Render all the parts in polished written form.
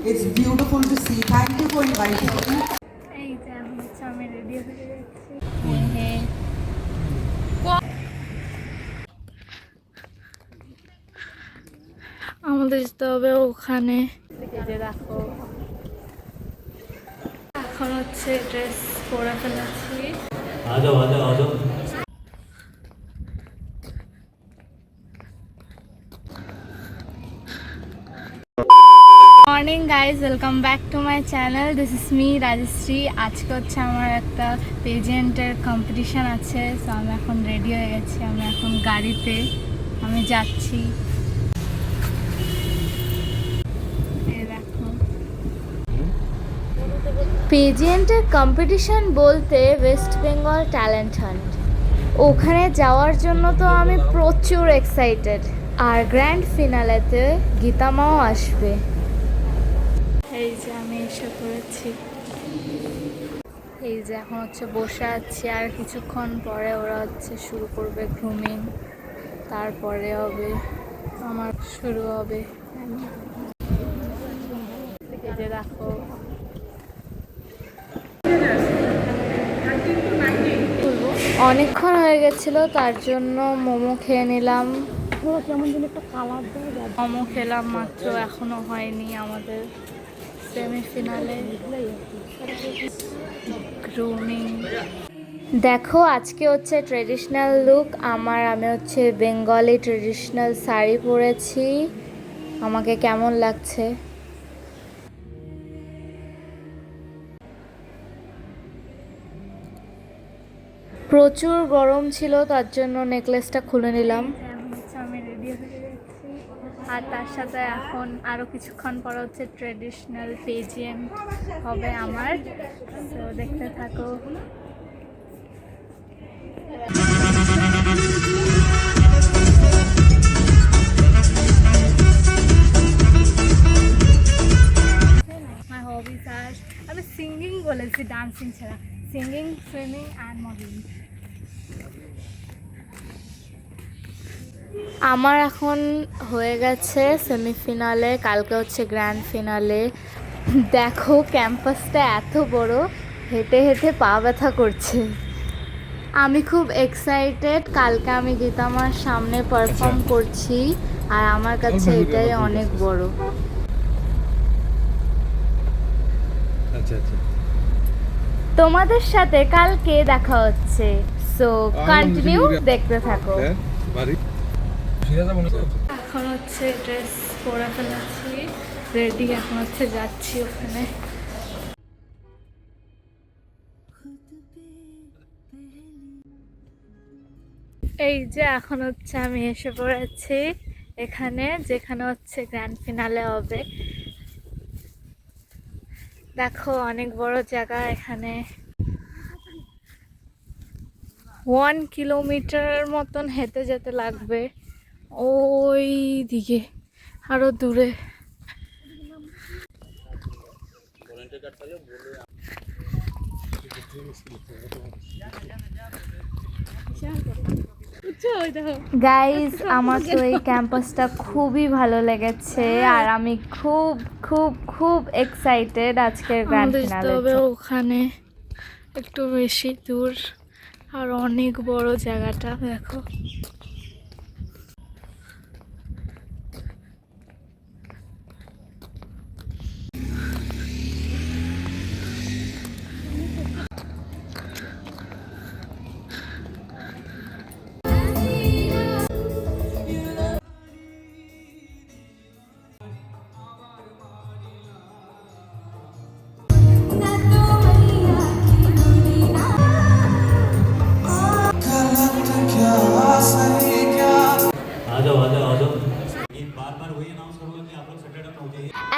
It's beautiful to see. Thank you for inviting me. এই যে আমি হচ্ছে আমি রেডি হয়ে যাচ্ছি। আমাদের যেতে হবে ওখানে। এই যে দেখো এখন হচ্ছে ড্রেস পরে ফেলেছি। Morning guys, welcome back to my channel. This is me Rajshree. আজকে হচ্ছে আমার একটা পেজেন্টের কম্পিটিশান আছে, সো আমি এখন রেডি হয়ে গেছি। আমি এখন গাড়িতে আমি যাচ্ছি। পেজেন্টের কম্পিটিশান বলতে ওয়েস্ট বেঙ্গল ট্যালেন্ট হান্ট, ওখানে যাওয়ার জন্য তো আমি প্রচুর এক্সাইটেড। আর গ্র্যান্ড ফিনালেতে গীতামাও আসবে। এই যে আমি এসে পড়েছি। এই যে এখন হচ্ছে বসে আছি, আর কিছুক্ষণ পরে ওরা হচ্ছে শুরু করবে গ্রুমিং, তারপরে হবে আমার শুরু হবে। এই যে দেখো অনেকক্ষণ হয়ে গেছিল, তার জন্য মোমো খেয়ে নিলাম। কেমন যেন একটা কালার দেয়। মোমো খেলাম মাত্র, এখনো হয়নি আমাদের সেমিফিনালে গ্রুমিং। দেখো আজকে হচ্ছে ট্রেডিশনাল লুক আমার। আমি হচ্ছে বেঙ্গলি ট্রেডিশনাল শাড়ি পরেছি। আমাকে কেমন লাগছে? প্রচুর গরম ছিল, তার জন্য নেকলেসটা খুলে নিলাম। আমি রেডি হয়ে গেছি, আর তার সাথে এখন আরও কিছুক্ষণ পর হচ্ছে ট্রেডিশনাল পেজেন্ট হবে আমার। তো দেখতে থাকো। মাই হবিস আর আমি সিঙ্গিং বলেছি, ডান্সিং ছাড়া। Singing, swimming and modelling. আমার এখন হয়ে গেছে সেমিফিনালে, কালকে হচ্ছে গ্র্যান্ড ফিনালে। দেখো ক্যাম্পাসটা এত বড়, হেঁটে হেঁটে পা ব্যথা করছে। আমি খুব এক্সাইটেড। কালকে আমি গীতামার সামনে পারফর্ম করছি, আর আমার কাছে এটাই অনেক বড়। তোমাদের সাথে কালকে দেখা হচ্ছে, সো কন্টিনিউ দেখতে থাকো। এখন হচ্ছে ড্রেস পরে ফেলেছি, রেডি। এখন হচ্ছে যাচ্ছি ওখানে। এই যে এখন হচ্ছে আমি এসে পড়েছি এখানে, যেখানে হচ্ছে গ্র্যান্ড ফিনালে হবে। দেখো অনেক বড় জায়গা এখানে। 1 কিলোমিটার মতন হেঁটে যেতে লাগবে ওই দিকে, আরো দূরে। গাইজ আমার তো এই ক্যাম্পাসটা খুবই ভালো লেগেছে, আর আমি খুব খুব খুব এক্সাইটেড আজকের গ্র্যান্ড ফিনালে। ওখানে একটু বেশি দূর, আর অনেক বড় জায়গাটা দেখো।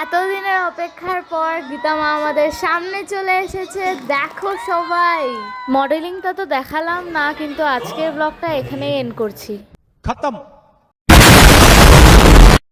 এতদিনের অপেক্ষার পর গীতামা আমাদের সামনে চলে এসেছে। দেখো সবাই, মডেলিংটা তো দেখালাম না, কিন্তু আজকের ব্লগটা এখানেই এন্ড করছি। खत्म।